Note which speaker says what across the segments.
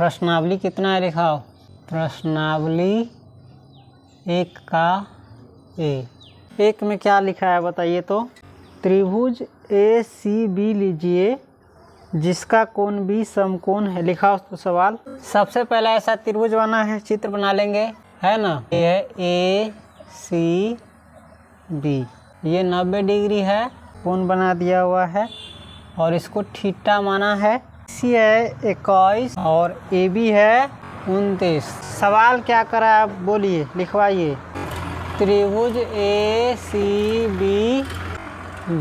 Speaker 1: प्रश्नावली कितना है लिखाओ। प्रश्नावली 1 का ए। 1 में क्या लिखा है बताइए तो। त्रिभुज ACB लीजिए जिसका कोण B समकोण है। लिखा तो सवाल। सबसे पहले ऐसा त्रिभुज बना है, चित्र बना लेंगे, है ना। ये है ACB, ये 90 डिग्री है, कोण बना दिया हुआ है और इसको थीटा माना है। C है 21 और AB है 29। सवाल क्या करा है आप बोलिए, लिखवाइए। त्रिभुज ACB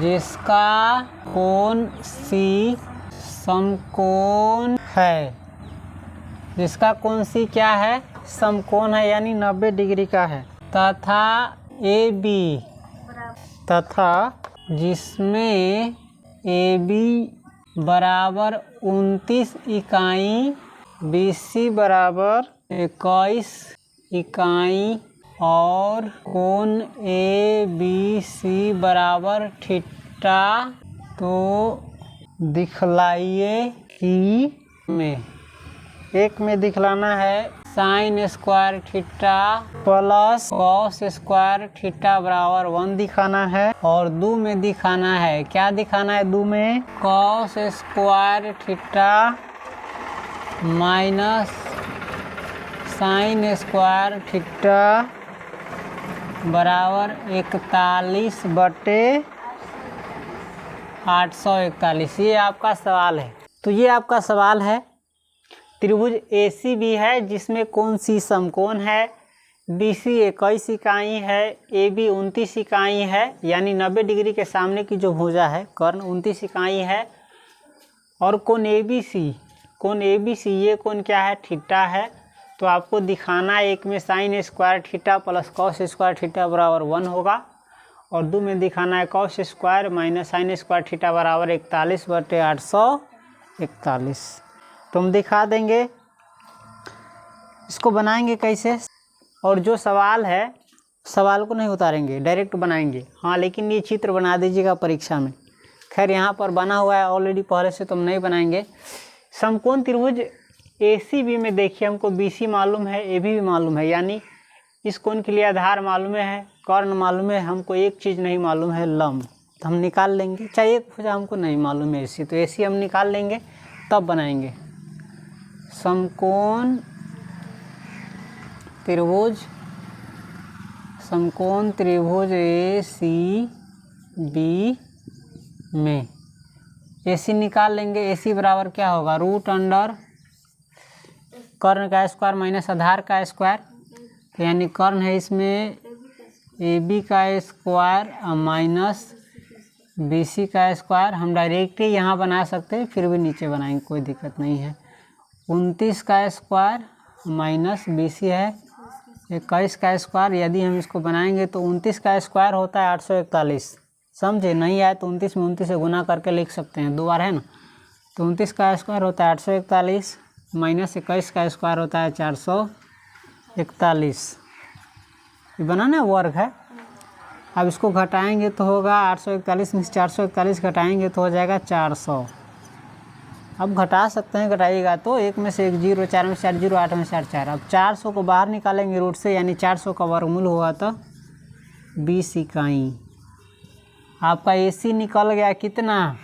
Speaker 1: जिसका कोण C समकोण है, जिसका कोण C क्या है, समकोण है, यानी 90 डिग्री का है, तथा AB, तथा जिसमें AB बराबर 29 इकाई, BC बराबर 21 इकाई और कोण ABC बराबर थीटा, तो दिखलाइए कि में। 1 में दिखलाना है sine square theta plus cos square theta बराबर 1 दिखाना है। और 2 में दिखाना है, क्या दिखाना है 2 में, cos square theta minus sine square theta बराबर 41/841। ये आपका सवाल है। तो ये आपका सवाल है। त्रिभुज ACB है जिसमें कोण C समकोण है, BC 21 इकाई है, AB 29 इकाई है, यानी 90 डिग्री के सामने की जो भुजा है कर्ण 29 इकाई है, और कोण ABC, ये कोण क्या है, थीटा है। तो आपको दिखाना है 1 में sine square theta plus cos square theta बराबर 1 होगा, और 2 में दिखाना है cos square minus sine square theta बराबर 41/841। तो हम दिखा देंगे। इसको बनाएंगे कैसे, और जो सवाल है सवाल को नहीं उतारेंगे, डायरेक्ट बनाएंगे। हाँ, लेकिन ये चित्र बना दीजिएगा परीक्षा में। खैर यहाँ पर बना हुआ है ऑलरेडी पहले से, तो हम नहीं बनाएंगे। समकोण त्रिभुज ACB में देखिए, हमको BC मालूम है, AB भी मालूम है, यानी इस कोण के लिए आधार मालूम है, कर्ण मालूम है, हमको एक चीज़ नहीं मालूम है, लंब। तो हम निकाल लेंगे, चाहे एक भुजा हमको नहीं मालूम है AC, तो AC हम निकाल लेंगे तब बनाएंगे। समकोण त्रिभुज ACB में AC निकाल लेंगे। AC बराबर क्या होगा, √अंडर कर्ण का स्क्वायर माइनस आधार का स्क्वायर, तो यानी कर्ण है इसमें AB का स्क्वायर माइनस BC का स्क्वायर। हम डायरेक्ट ही यहाँ बना सकते हैं, फिर भी नीचे बनाएंगे, कोई दिक्कत नहीं है। 29 का स्क्वायर माइनस BC है 21 का स्क्वायर। यदि हम इसको बनाएंगे तो 29 का स्क्वायर होता है 841। समझे, नहीं आए तो 29 में 29 से गुना करके लिख सकते हैं, 2 बार है ना। तो 29 का स्क्वायर होता है 841 माइनस 21 का स्क्वायर होता है 441। ये बनाना वर्ग है। अब इसको घटाएंगे तो होगा 841 में 441 घटाएंगे तो हो जाएगा 400। अब घटा सकते हैं, घटाइएगा तो 1 में से 1 0, 4 में से 4 0, 8 में से 4 4। अब 400 को बाहर निकालेंगे रूट से, यानी 400 का वर्गमूल होगा तो 20 इकाई। आपका AC निकल गया कितना,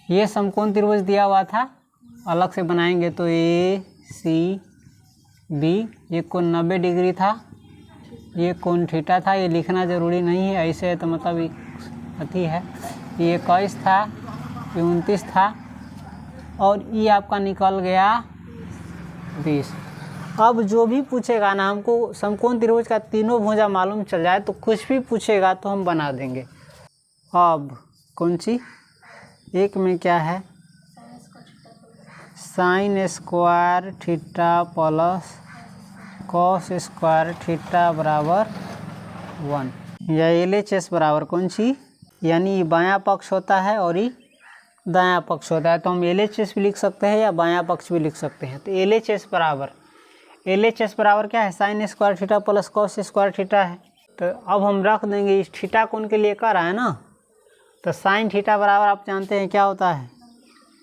Speaker 1: ये समकोण त्रिभुज दिया हुआ था, अलग से बनाएंगे तो ACB, ये कोण 90 डिग्री था, ये कोण थीटा था। ये लिखना ज़रूरी नहीं है, ऐसे है तो मतलब अथी है। ये 21 था, ये 29 था, और ये आपका निकल गया 20। अब जो भी पूछेगा ना, हमको समकोण त्रिभुज का तीनों भुजा मालूम चल जाए तो कुछ भी पूछेगा तो हम बना देंगे। अब कौन सी, 1 में क्या है, sine square theta plus cos square theta बराबर 1, या LHS बराबर कौन सी, यानी ये बायां पक्ष होता है और ये दायां पक्ष होता है। तो हम LHS भी लिख सकते हैं या बायां पक्ष भी लिख सकते हैं। तो LHS बराबर क्या है, sine square theta plus cos square theta है। तो अब हम रख देंगे, इस थीटा कोण के लिए कर रहा है ना, तो साइन थीटा बराबर आप जानते हैं क्या होता है,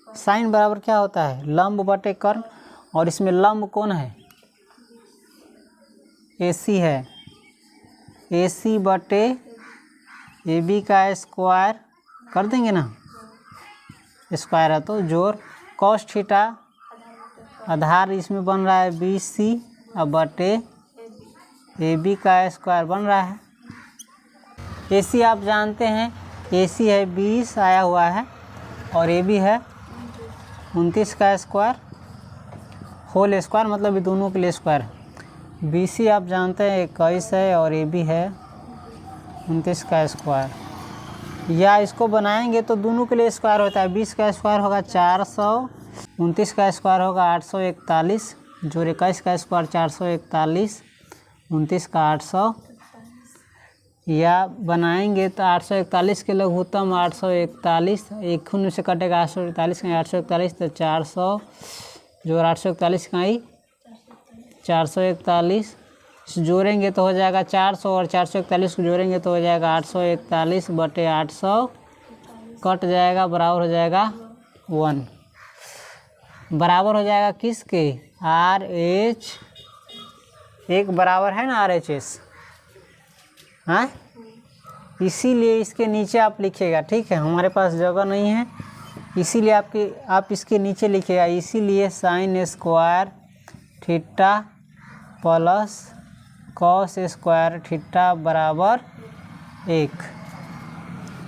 Speaker 1: साइन बराबर क्या होता है, लंब बटे कर्ण, और इसमें लंब कौन है, AC है, AC बटे AB का स्क्वायर कर देंगे ना, स्क्वायर है तो जोड़ cos थीटा आधार इसमें बन रहा है BC अब बटे AB का स्क्वायर बन रहा है। AC आप जानते हैं, AC है 20 आया हुआ है और AB है 29 का स्क्वायर होल स्क्वायर, मतलब ये दोनों के लिए स्क्वायर है। BC आप जानते हैं 21 है और AB है 29 का स्क्वायर, या इसको बनाएंगे तो दोनों के लिए स्क्वायर होता है। 20 का स्क्वायर होगा 400, 29 का स्क्वायर होगा 841, जोड़ 21 का स्क्वायर 441, 29 का 800, या बनाएंगे तो 841 के लघुत्तम 841, एक शून्य से कटेगा 841 का 841 तो 400 जोड़ 841 का ही 441, जोड़ेंगे तो हो जाएगा 400 और 441 को जोड़ेंगे तो हो जाएगा 841 बटे 800, कट जाएगा बराबर हो जाएगा 1, बराबर हो जाएगा किसके, RH, एक बराबर है ना RHS, हाँ, इसीलिए इसके नीचे आप लिखिएगा, ठीक है, हमारे पास जगह नहीं है इसीलिए आप इसके नीचे लिखिएगा, इसीलिए sine square theta plus cos square theta बराबर 1,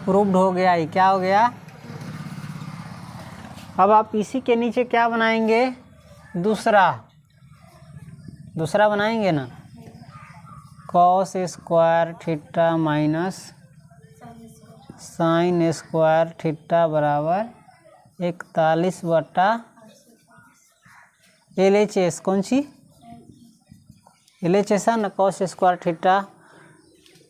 Speaker 1: प्रूव्ड हो गया। ये क्या हो गया। अब आप इसी के नीचे क्या बनाएंगे, दूसरा बनाएंगे ना, cos square theta minus sine square theta बराबर 41 बटा LHS, कौन सी LHS है ना, cos square theta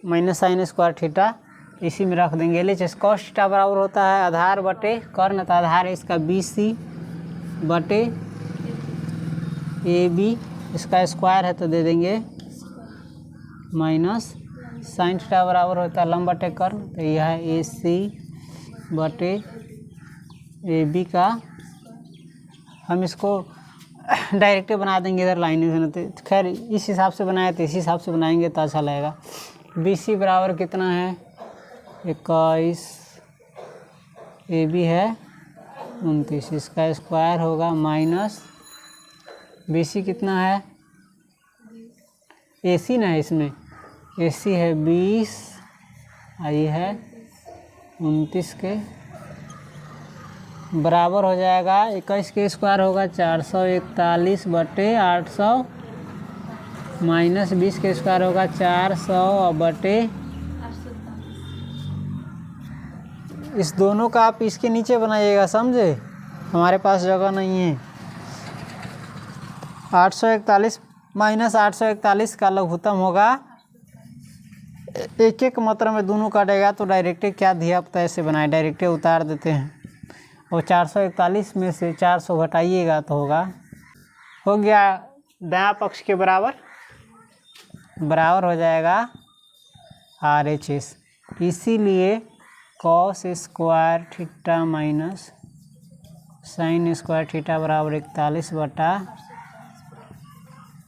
Speaker 1: minus sine square theta, इसी में रख देंगे। LHS कॉस थीटा बराबर होता है आधार बटे कर्ण, तो आधार है इसका BC बटे AB, इसका स्क्वायर है तो दे देंगे माइनस साइन थीटा बराबर होता है लंब बटे कर्ण, तो यह है AC बटे AB का, हम इसको डायरेक्ट बना देंगे इधर लाइन में, तो खैर इस हिसाब से बनाया तो इस हिसाब से बनाएंगे तो अच्छा लगेगा। BC बराबर कितना है 21, AB है 29, इसका स्क्वायर होगा माइनस BC कितना है, AC ना है इसमें, AC है 20, आई है 29 के बराबर हो जाएगा 21 के स्क्वायर होगा 441 बटे 800 माइनस 20 के स्क्वायर होगा 400 बटे, इस दोनों का आप इसके नीचे बनाइएगा, समझे, हमारे पास जगह नहीं है। 841 माइनस 841 का लघुत्तम होगा, एक एक मात्रा में दोनों काटेगा तो डायरेक्ट क्या दिया पता ऐसे बनाए, डायरेक्ट उतार देते हैं, और 441 में से 400 घटाइएगा तो हो गया दायां पक्ष के बराबर हो जाएगा RHS, इसीलिए cos square theta minus sine square theta बराबर 41 बटा,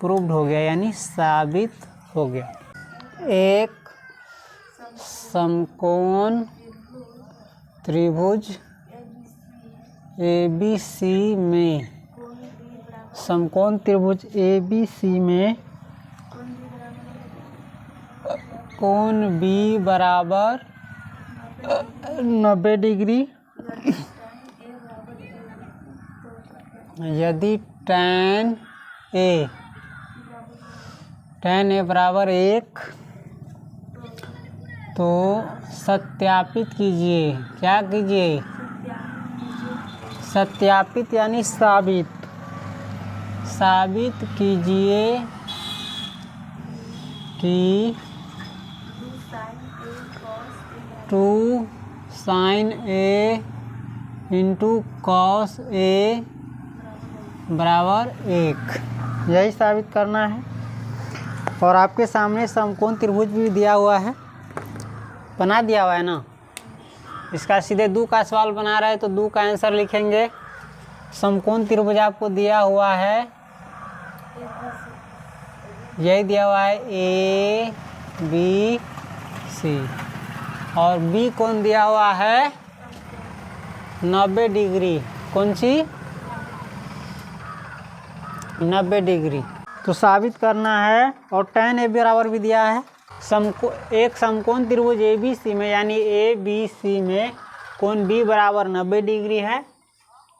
Speaker 1: प्रूव्ड हो गया यानी साबित हो गया। एक समकोण त्रिभुज ABC में, समकोण त्रिभुज ABC में कोण B बराबर 90 डिग्री यदि tan A बराबर 1 तो सत्यापित कीजिए, क्या कीजिए, सत्यापित यानी साबित कीजिए कि 2 sin A into cos A बराबर 1, यही साबित करना है। और आपके सामने समकोण त्रिभुज भी दिया हुआ है, बना दिया हुआ है ना, इसका सीधे 2 का सवाल बना रहे हैं तो 2 का आंसर लिखेंगे समकोण त्रिभुज आपको दिया हुआ है, यही दिया हुआ है ए बी सी, और बी कोण दिया हुआ है 90 डिग्री। कौन सी? 90 डिग्री। तो साबित करना है, और tan ए बराबर भी दिया है। एक समकोण त्रिभुज ए बी सी में, यानी ए बी सी में कोण बी बराबर 90 डिग्री है,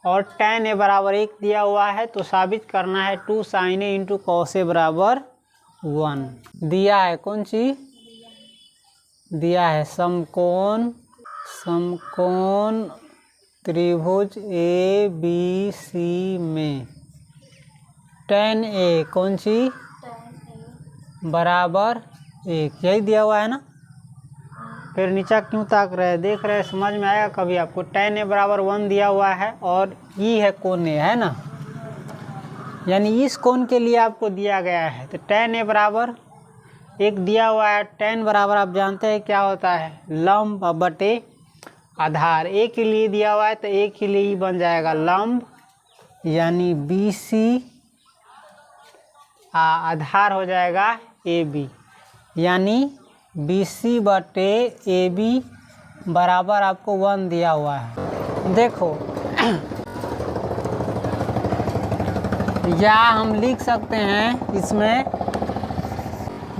Speaker 1: और tan ए बराबर 1 दिया हुआ है। तो साबित करना है 2 sin ए इंटू cos ए बराबर 1 दिया है। कौन सी दिया है? समकोण त्रिभुज ए बी सी में tan ए कौन सी बराबर 1, यही दिया हुआ है ना। फिर नीचा क्यों ताक रहे हैं? देख रहे हैं, समझ में आएगा कभी आपको। tan ए बराबर 1 दिया हुआ है, और ई है कोण ए, है ना, यानी इस कोण के लिए आपको दिया गया है। तो tan ए बराबर 1 दिया हुआ है। tan बराबर आप जानते हैं क्या होता है? लंब बटे आधार। ए के लिए दिया हुआ है, तो ए के लिए ही बन जाएगा लंब, यानी बी सी, आधार हो जाएगा ए बी, यानी बी सी बटे ए बी बराबर आपको 1 दिया हुआ है। देखो या हम लिख सकते हैं इसमें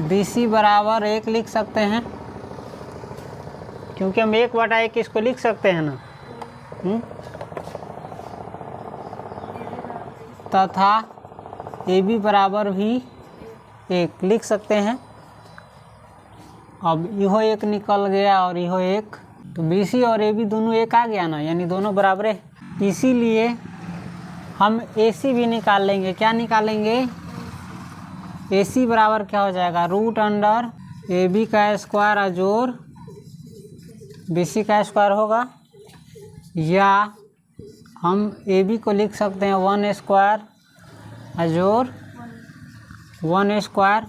Speaker 1: बी सी बराबर 1 लिख सकते हैं, क्योंकि हम 1/1 इसको लिख सकते हैं ना। तथा ए बी बराबर भी 1 लिख सकते हैं। अब यहो 1 निकल गया और यहो 1, तो बी सी और ए बी दोनों 1 आ गया ना, यानी दोनों बराबर है। इसीलिए हम ए सी भी निकाल लेंगे। क्या निकालेंगे? ए सी बराबर क्या हो जाएगा? रूट अंडर ए बी का स्क्वायर अजोर बी सी का स्क्वायर होगा, या हम ए बी को लिख सकते हैं 1 स्क्वायर अजोर 1 स्क्वायर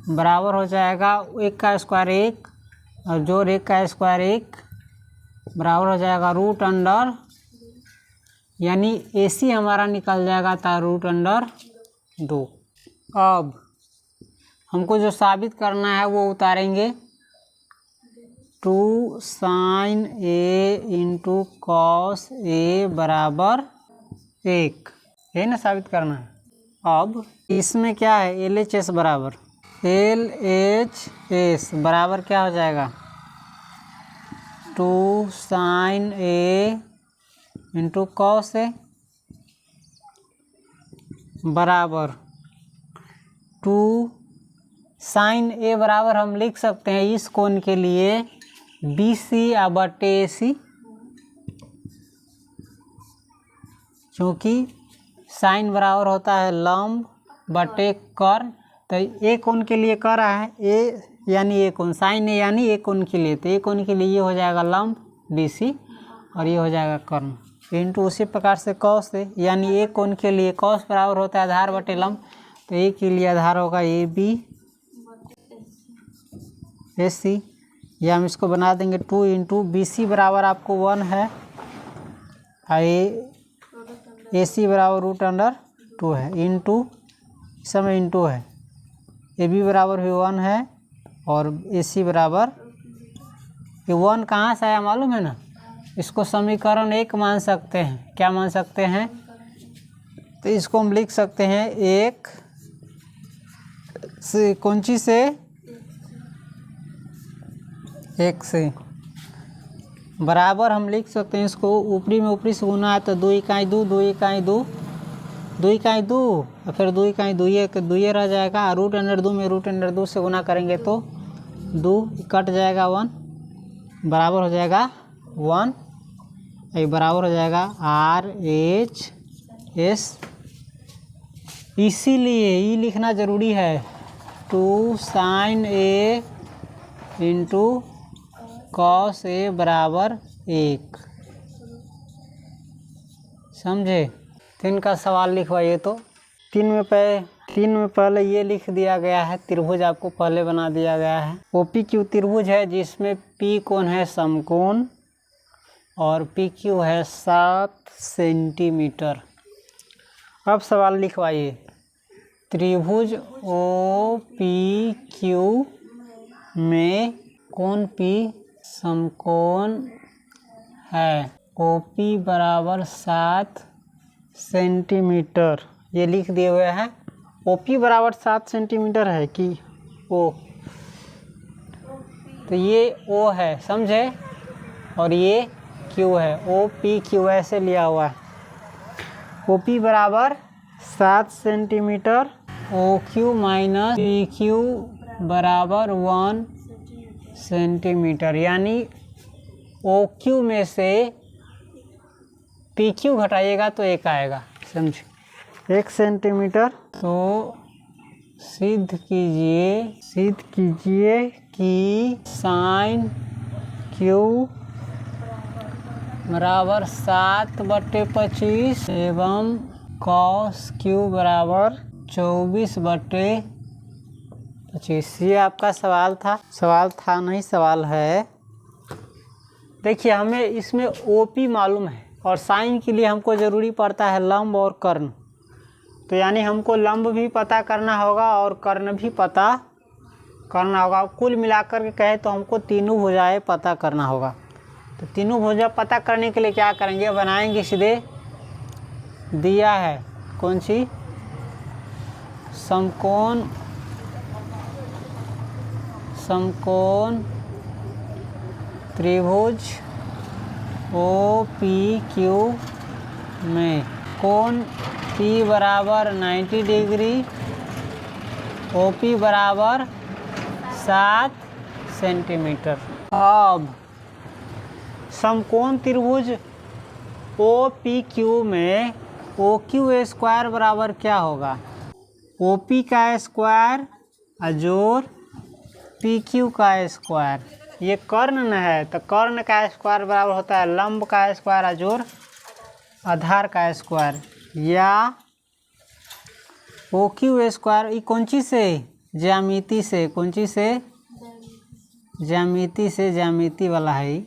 Speaker 1: बराबर हो जाएगा 1 का स्क्वायर 1 और जोड़ 1 का स्क्वायर 1 बराबर हो जाएगा रूट अंडर, यानी ए सी हमारा निकल जाएगा था रूट अंडर 2। अब हमको जो साबित करना है वो उतारेंगे। 2 sin A into cos A बराबर 1, यही ना साबित करना है। अब इसमें क्या है? LHS बराबर LHS बराबर क्या हो जाएगा? 2 sin A into cos A बराबर 2 sin ए बराबर हम लिख सकते हैं इस कोण के लिए BC बटे AC, क्योंकि साइन बराबर होता है लंब बटे कर्ण। तो ए कोण के लिए कर रहा है ए, यानी ए कोण, साइन ए यानी ए कोण के लिए, तो ए कोण के लिए ये हो जाएगा लंब BC और ये हो जाएगा कर्ण, इंटू उसी प्रकार से कॉस ए, यानी ए कोण के लिए कॉस बराबर होता है आधार बटे लंब, तो ए के लिए आधार होगा AB AC, या हम इसको बना देंगे 2 इंटू BC बराबर आपको 1 है, AC बराबर रूट अंडर 2 है, इंटू समय इंटू है, AB बराबर भी 1 है और AC बराबर ये 1 कहाँ से आया मालूम है ना? इसको समीकरण 1 मान सकते हैं। क्या मान सकते हैं? तो इसको हम लिख सकते हैं 1 से कौन सी से 1 से बराबर हम लिख सकते हैं इसको ऊपरी में ऊपरी से गुना है तो 2 इकाई 2 2 इकाई 2 2 इकाई 2 और फिर 2 इकाई 2 ये रह जाएगा। रूट अंडर 2 में रूट अंडर 2 से गुना करेंगे तो 2 कट जाएगा 1 बराबर हो जाएगा 1, ये बराबर हो जाएगा RHS। इसीलिए ये लिखना ज़रूरी है 2 sin A into cos A बराबर 1, समझे? 3 का सवाल लिखवाइए। तो 3 में पहले ये लिख दिया गया है, त्रिभुज आपको पहले बना दिया गया है। OPQ त्रिभुज है जिसमें P कोण है समकोण और PQ है 7 सेंटीमीटर। अब सवाल लिखवाइए। त्रिभुज ओ पी क्यू में कोण पी समकोण है। ओ पी बराबर 7 सेंटीमीटर, ये लिख दिए हुए हैं। ओ पी बराबर 7 सेंटीमीटर है कि ओ, तो ये ओ है, समझे, और ये क्यू है। ओ पी क्यू ऐसे लिया हुआ है। ओ पी बराबर 7 centimetre, O Q minus P Q बराबर 1 सेंटीमीटर, यानी ओ क्यू में से पी क्यू घटाइएगा तो 1 आएगा, समझे, 1 सेंटीमीटर। तो सिद्ध कीजिए कि साइन क्यू बराबर 7/25 एवं कॉस क्यू बराबर 24/25। ये आपका सवाल था नहीं, सवाल है। देखिए, हमें इसमें ओपी मालूम है और साइन के लिए हमको ज़रूरी पड़ता है लंब और कर्ण। तो यानी हमको लंब भी पता करना होगा और कर्ण भी पता करना होगा। कुल मिलाकर के कहे तो हमको तीनों भुजाएं पता करना होगा। तो तीनों भुजा पता करने के लिए क्या करेंगे, बनाएंगे सीधे, दिया है कौन सी, समकोण त्रिभुज ओ पी क्यू में कोण P बराबर 90 डिग्री, ओ पी बराबर 7 सेंटीमीटर। अब समकोण त्रिभुज ओ पी क्यू में ओ क्यू स्क्वायर बराबर क्या होगा, ओ पी का स्क्वायर अजोर पी क्यू का स्क्वायर। ये कर्ण न है तो कर्ण का स्क्वायर बराबर होता है लंब का स्क्वायर अजोर आधार का स्क्वायर, या ओ क्यू स्क्वायर। ये कौन चीज़ से, ज्यामिति से, कौन चीज़ से, ज्यामिति से, ज्यामिति वाला है।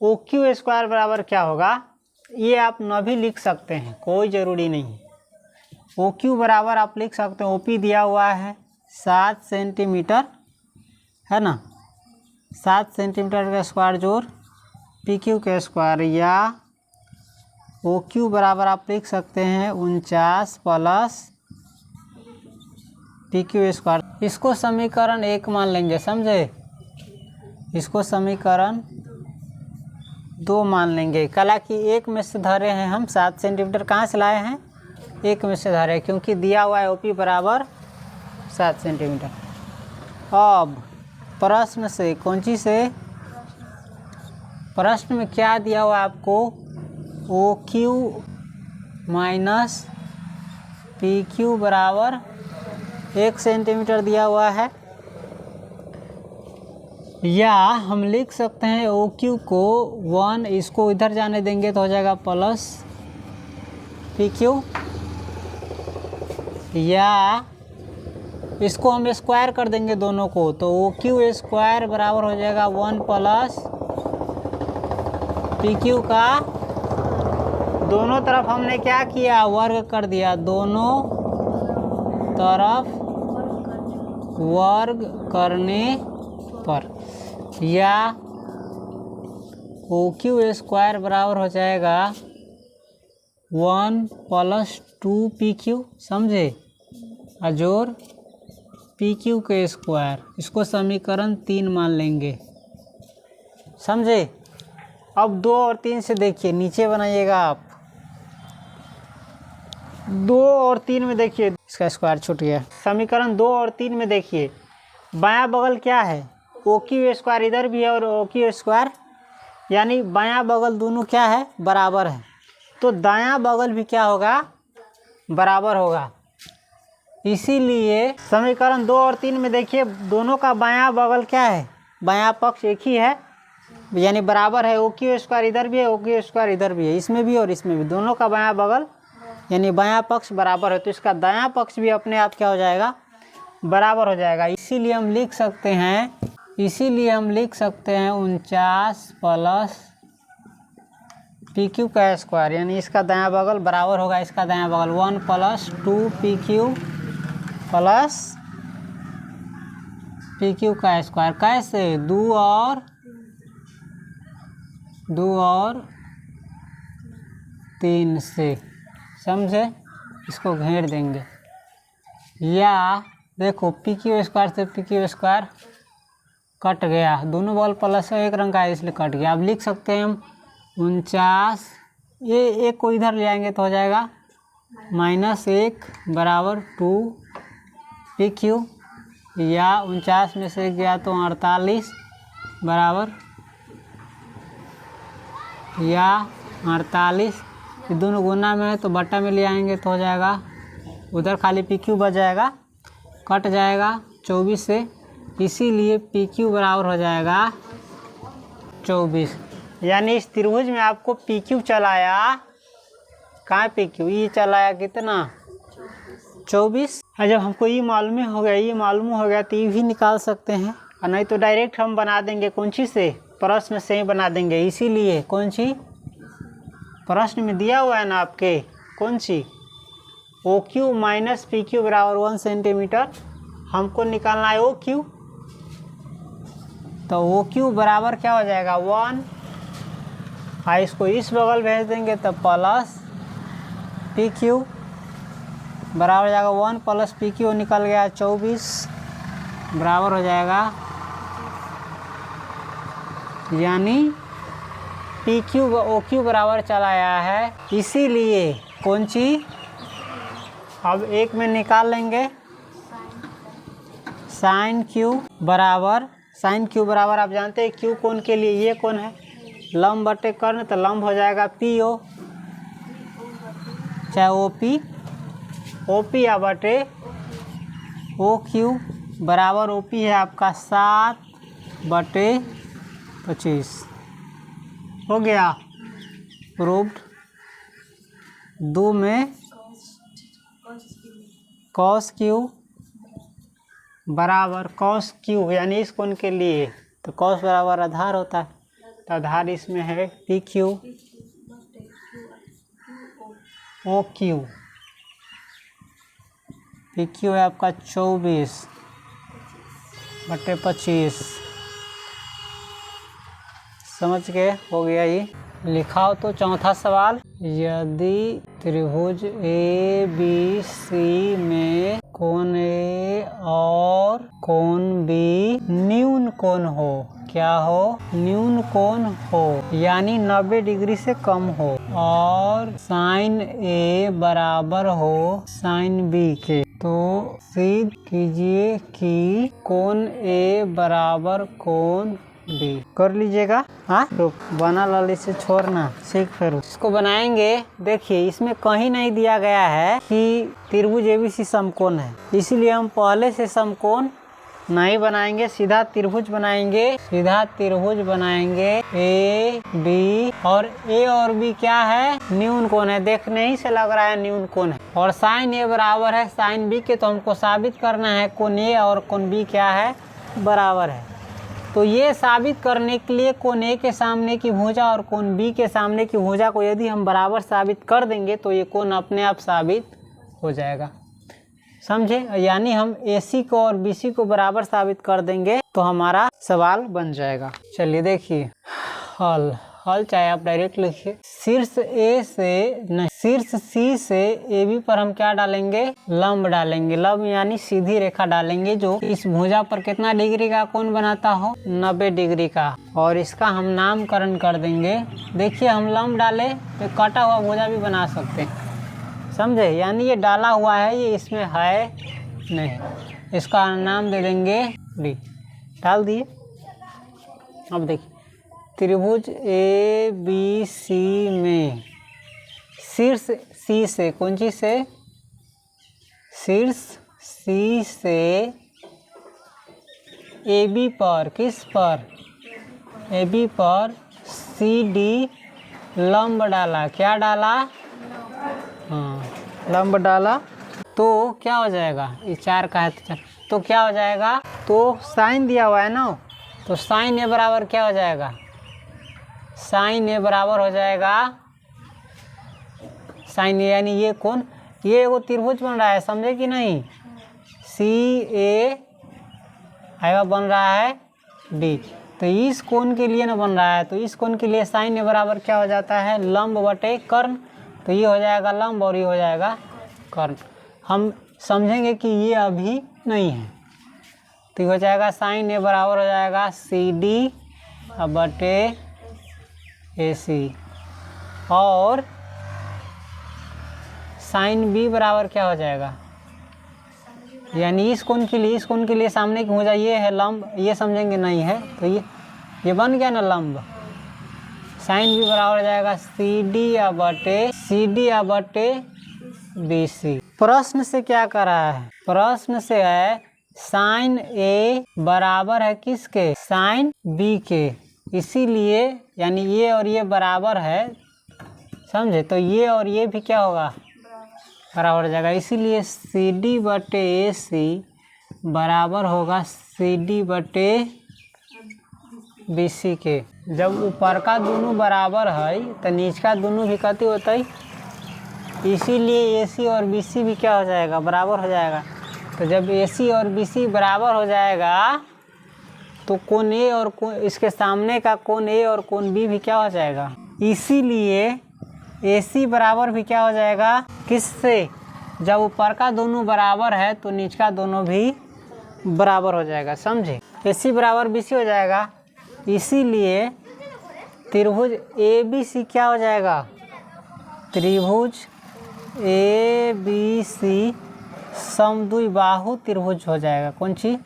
Speaker 1: ओ क्यू स्क्वायर बराबर क्या होगा, ये आप न भी लिख सकते हैं, कोई ज़रूरी नहीं। ओ क्यू बराबर आप लिख सकते हैं, ओ पी दिया हुआ है 7 सेंटीमीटर, है ना, 7 सेंटीमीटर का स्क्वायर जोड़ पी क्यू के स्क्वायर, या ओ क्यू बराबर आप लिख सकते हैं 49 प्लस पी क्यू स्क्वायर। इसको समीकरण 1 मान लेंगे, समझे, इसको समीकरण 2 मान लेंगे। कला कि 1 में से धरे हैं हम 7 सेंटीमीटर, कहाँ से लाए हैं, 1 में से धरे, क्योंकि दिया हुआ है ओ पी बराबर 7 सेंटीमीटर। अब प्रश्न से, कौन सी से, प्रश्न में क्या दिया हुआ है आपको, O Q minus P Q बराबर 1 सेंटीमीटर दिया हुआ है, या हम लिख सकते हैं ओ क्यू को 1, इसको इधर जाने देंगे तो हो जाएगा प्लस पी क्यू, या इसको हम स्क्वायर कर देंगे दोनों को, तो ओ क्यू स्क्वायर बराबर हो जाएगा 1 प्लस पी क्यू का, दोनों तरफ हमने क्या किया, वर्ग कर दिया, दोनों तरफ वर्ग करने पर, या ओ क्यू स्क्वायर बराबर हो जाएगा 1 प्लस 2 पी क्यू, समझे, अजोर पी क्यू के स्क्वायर। इसको समीकरण 3 मान लेंगे, समझे। अब 2 और 3 से देखिए, नीचे बनाइएगा आप, 2 और 3 में देखिए, इसका स्क्वायर छूट गया। समीकरण 2 और 3 में देखिए, बायां बगल क्या है, ओ क्यू स्क्वायर इधर भी है और ओ क्यू स्क्वायर, यानी बायां बगल दोनों क्या है, बराबर है, तो दायां बगल भी क्या होगा, बराबर होगा। इसीलिए समीकरण 2 और 3 में देखिए, दोनों का बायां बगल क्या है, बायां पक्ष एक ही है, यानी बराबर है। ओ क्यू स्क्वायर इधर भी है, ओ क्यू स्क्वायर इधर भी है, इसमें भी और इसमें भी, दोनों का बायां बगल यानी बायां पक्ष बराबर है, तो इसका दायां पक्ष भी अपने आप क्या हो जाएगा, बराबर हो जाएगा। इसीलिए हम लिख सकते हैं 49 प्लस पी क्यू का स्क्वायर, यानी इसका दायां बगल बराबर होगा इसका दायां बगल 1 + 2 P Q plus P Q का स्क्वायर। कैसे? 2 और 3 से, समझे? इसको घेर देंगे। या देखो पी क्यू स्क्वायर से पी क्यू स्क्वायर कट गया, दोनों बॉल प्लस है, एक रंग का है इसलिए कट गया। अब लिख सकते हैं हम 49, ये एक को इधर ले आएंगे तो हो जाएगा -1 बराबर 2 पी क्यू, या 49 में से गया तो 48 बराबर, या 48, ये दोनों गुना में है तो बट्टा में ले आएंगे तो हो जाएगा, उधर खाली पी क्यू बच जाएगा, कट जाएगा 24 से, इसीलिए पी क्यू बराबर हो जाएगा 24। यानी इस त्रिभुज में आपको पी क्यू चलाया, कहाँ पी क्यू, ये चलाया कितना 24। और जब हमको ये मालूम हो गया तो ये भी निकाल सकते हैं, और नहीं तो डायरेक्ट हम बना देंगे कौन सी से, प्रश्न से ही बना देंगे। इसीलिए कौन सी प्रश्न में दिया हुआ है ना आपके, कौन सी O Q minus P Q बराबर 1 सेंटीमीटर, हमको निकालना है ओ क्यू, तो ओ क्यू बराबर क्या हो जाएगा 1, और इसको इस बगल भेज देंगे तो प्लस पी क्यू बराबर हो जाएगा 1 + पी क्यू, निकल गया 24 बराबर हो जाएगा, यानी पी क्यू ओ क्यू बराबर चला आया है। इसीलिए कौन सी, अब एक में निकाल लेंगे साइन क्यू बराबर आप जानते हैं क्यू कोण के लिए ये कोण है, लंब बटे कर्ण, तो लंब हो जाएगा पी ओ, चाहे ओ पी या बटे ओ क्यू बराबर ओ पी है आपका 7/25, हो गया प्रूव्ड। 2 में कॉस क्यू बराबर कॉस क्यू, यानी इस कोण के लिए तो कॉस बराबर आधार होता है, तो आधार इसमें है P Q O Q, P Q है आपका 24/25, समझ गए, हो गया ये। लिखाओ तो चौथा सवाल, यदि त्रिभुज ए बी सी में कोण ए और कोण बी न्यून कोण हो, क्या हो, न्यून कोण हो, यानी 90 डिग्री से कम हो, और साइन ए बराबर हो साइन बी के, तो सिद्ध कीजिए कि कोण ए बराबर कोण बी। कर लीजिएगा, हाँ रुक बना लाली से छोड़ना, सीख फिर इसको बनाएंगे। देखिए इसमें कहीं नहीं दिया गया है कि त्रिभुज एबीसी समकोण है, इसीलिए हम पहले से समकोण नहीं बनाएंगे, सीधा त्रिभुज बनाएंगे ए बी, और ए और बी क्या है, न्यून कोण है, देखने ही से लग रहा है न्यून कोण है, और साइन ए बराबर है साइन बी के, तो हमको साबित करना है कोण ए और कोण बी क्या है, बराबर है। तो ये साबित करने के लिए कोण ए के सामने की भुजा और कोण बी के सामने की भुजा को यदि हम बराबर साबित कर देंगे तो ये कोण अपने आप साबित हो जाएगा, समझे। यानी हम AC को और BC को बराबर साबित कर देंगे तो हमारा सवाल बन जाएगा। चलिए देखिए हल चाहे आप डायरेक्ट लिखिए, शीर्ष C से AB पर हम क्या डालेंगे, लंब डालेंगे, लंब यानी सीधी रेखा डालेंगे जो इस भुजा पर कितना डिग्री का कोण बनाता हो, 90 डिग्री का, और इसका हम नामकरण कर देंगे। देखिए हम लंब डाले तो कटा हुआ भुजा भी बना सकते हैं, समझे, यानी ये डाला हुआ है, ये इसमें है नहीं, इसका नाम दे देंगे डी, डाल दिए। अब देखिए त्रिभुज ABC में शीर्ष C से, कौन सी से, शीर्ष C से AB पर, किस पर, AB पर CD लंब डाला, क्या डाला, हाँ लंब डाला, तो क्या हो जाएगा, ये 4 का है तो 4, तो क्या हो जाएगा, तो साइन दिया हुआ है ना, तो साइन ए बराबर क्या हो जाएगा, साइन ए बराबर हो जाएगा साइन ए, यानी ये कोण, ये वो त्रिभुज बन रहा है, समझे कि नहीं। सी ए आएगा बन रहा है डी, तो इस कोण के लिए ना बन रहा है, तो इस कोण के लिए साइन ए बराबर क्या हो जाता है, लंब बटे कर्ण। तो ये हो जाएगा लंब और ये हो जाएगा कर्ण। हम समझेंगे कि ये अभी नहीं है, तो ये हो जाएगा साइन ए बराबर हो जाएगा सी डी बटे ए सी, और साइन बी बराबर क्या हो जाएगा, यानी इस कोण के लिए सामने की भुजा ये है लंब, ये समझेंगे नहीं है, तो ये बन गया ना लंब। साइन बी बराबर हो जाएगा सी डी बटे बी सी। प्रश्न से क्या कर रहा है, प्रश्न से है साइन ए बराबर है किसके, साइन बी के, इसीलिए यानी ये और ये बराबर है, समझे, तो ये और ये भी क्या होगा, बराबर हो जाएगा, इसीलिए सी डी बटे ए सी बराबर होगा सी डी बटे बी सी के। जब ऊपर का दोनों बराबर है तो नीच का दोनों भी कति होता है, इसीलिए ए सी और बी सी भी क्या हो जाएगा, बराबर हो जाएगा। तो जब ए सी और बी सी बराबर हो जाएगा तो कोण ए और कोण, इसके सामने का कोण ए और कोण बी भी क्या हो जाएगा, इसीलिए ए सी बराबर भी क्या हो जाएगा किससे, जब ऊपर का दोनों बराबर है तो नीच का दोनों भी बराबर हो जाएगा, समझे। ए सी बराबर बी सी हो जाएगा, इसीलिए त्रिभुज ए बी सी क्या हो जाएगा, त्रिभुज ए बी सी समद्विबाहु त्रिभुज हो जाएगा। कौन सी,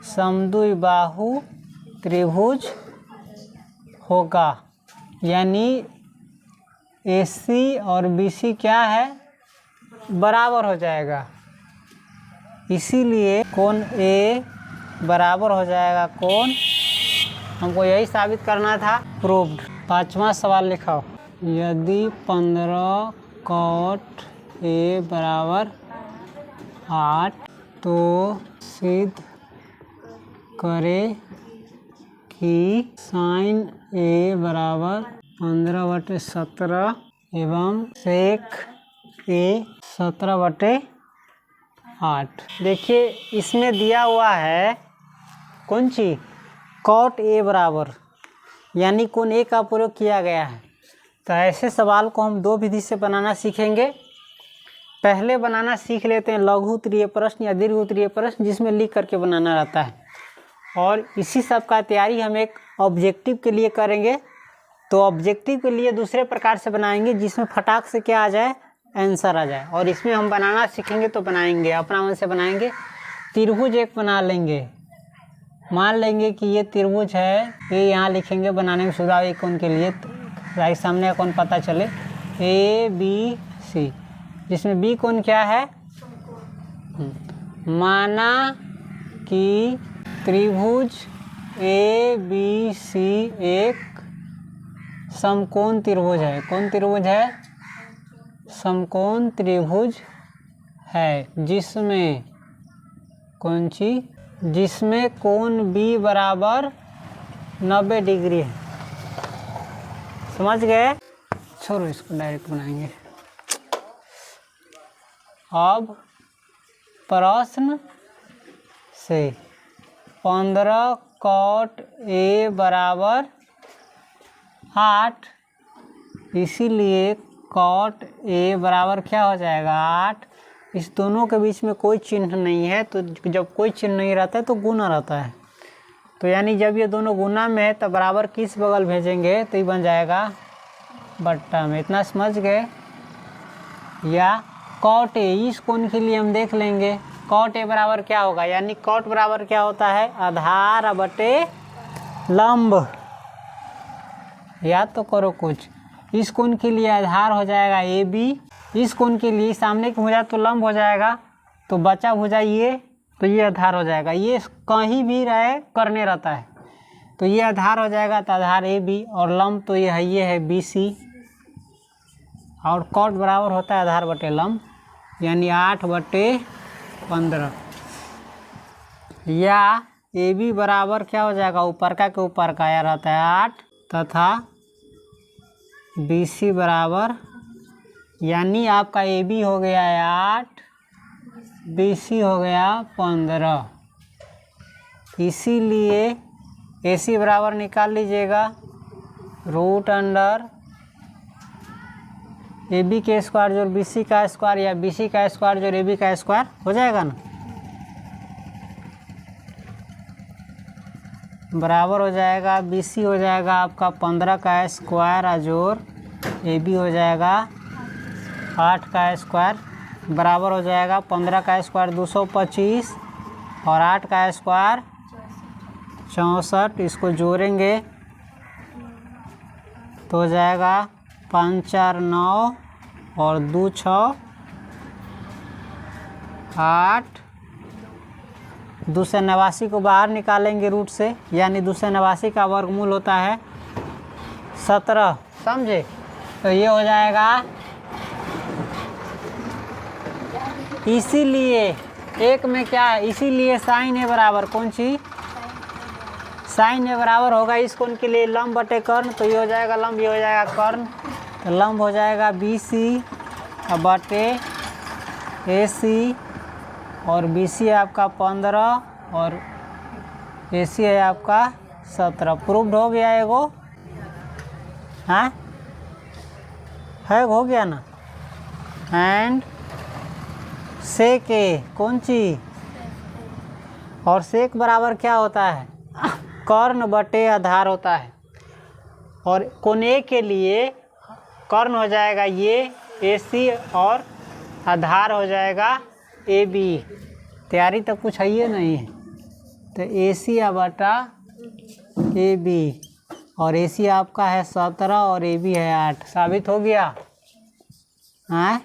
Speaker 1: समद्विबाहु त्रिभुज होगा, यानी ए सी और बी सी क्या है, बराबर हो जाएगा, इसीलिए कोण ए बराबर हो जाएगा कोण, हमको यही साबित करना था, प्रूव्ड। 5वां सवाल लिखाओ, यदि 15 कॉट ए बराबर 8 तो सिद्ध करे कि साइन ए बराबर 15/17 एवं सेक ए 17/8। देखिए इसमें दिया हुआ है कौन सी, कॉट ए बराबर, यानी कोण ए का प्रयोग किया गया है। तो ऐसे सवाल को हम दो विधि से बनाना सीखेंगे। पहले बनाना सीख लेते हैं लघु उत्तरीय प्रश्न या दीर्घ उत्तरीय प्रश्न, जिसमें लिख करके बनाना रहता है, और इसी सब का तैयारी हम एक ऑब्जेक्टिव के लिए करेंगे। तो ऑब्जेक्टिव के लिए दूसरे प्रकार से बनाएंगे, जिसमें फटाक से क्या आ जाए, आंसर आ जाए। और इसमें हम बनाना सीखेंगे तो बनाएंगे अपना मन से बनाएंगे। त्रिभुज एक बना लेंगे, मान लेंगे कि ये त्रिभुज है, ये यहाँ लिखेंगे, बनाने में सुधार एक कोण के लिए राइट सामने का कोण पता चले, ए बी सी, जिसमें बी कोण क्या है, माना कि त्रिभुज ए बी सी एक समकोण त्रिभुज है। कौन त्रिभुज है, समकोण त्रिभुज है, जिसमें कौन सी, जिसमें कोण बी बराबर 90 डिग्री है। समझ गए, छोड़ो इसको डायरेक्ट बनाएंगे। अब प्रश्न से 15 कॉट ए बराबर 8, इसीलिए कॉट ए बराबर क्या हो जाएगा 8। इस दोनों के बीच में कोई चिन्ह नहीं है, तो जब कोई चिन्ह नहीं रहता है तो गुना रहता है। तो यानी जब ये दोनों गुना में है तो बराबर किस बगल भेजेंगे, तो ये बन जाएगा बट्टा में। इतना समझ गए। या कॉट ए, इस कोण के लिए हम देख लेंगे कॉट ए बराबर क्या होगा, यानी कॉट बराबर क्या होता है, आधार बटे लंब। याद तो करो कुछ। इस कोण के लिए आधार हो जाएगा ए बी, इस कोण के लिए सामने की भुजा तो लंब हो जाएगा, तो बचा भुजा ये, तो ये आधार हो जाएगा। ये कहीं भी रहे करने रहता है, तो ये आधार हो जाएगा, तो आधार ए बी, और लंब तो ये है बी सी, और कॉट बराबर होता है आधार बटे लंब, यानी 8/15। या ए बी बराबर क्या हो जाएगा, ऊपर का के ऊपर का या रहता है 8, तथा बी सी बराबर यानी आपका ए बी हो गया 8, बी सी हो गया 15। इसीलिए ए सी बराबर निकाल लीजिएगा रूट अंडर ए बी के स्क्वायर जोड़ बी सी का स्क्वायर या बी सी का स्क्वायर जोड़ ए बी का स्क्वायर हो जाएगा ना, बराबर हो जाएगा बी सी हो जाएगा आपका 15 का स्क्वायर जोड़ ए बी हो जाएगा 8 का स्क्वायर, बराबर हो जाएगा 15 का स्क्वायर 225 और 8 का स्क्वायर 64। इसको जोड़ेंगे तो हो जाएगा 5 4 9 और 2 6 8। 289 को बाहर निकालेंगे रूट से, यानी 289 का वर्गमूल होता है 17, समझे। तो ये हो जाएगा, इसीलिए एक में क्या है, इसीलिए साइन ए बराबर कौन सी, साइन ए बराबर होगा इस कोण के लिए लंब बटे कर्ण। तो ये हो जाएगा लंब, ये हो जाएगा कर्ण, तो लंब हो जाएगा बी सी बटे ए सी, और बी सी है आपका 15 और ए सी है आपका 17। प्रूव्ड हो गया एगो, हाँ है हो गया ना। एंड सेक ए कौन सी, और सेक बराबर क्या होता है, कर्ण बटे आधार होता है। और कोण ए के लिए कर्ण हो जाएगा ये ए सी और आधार हो जाएगा ए बी। तैयारी तो कुछ है ही नहीं है, तो ए सी बटा ए बी, और ए सी आपका है 17 और ए बी है 8। साबित हो गया, हाँ।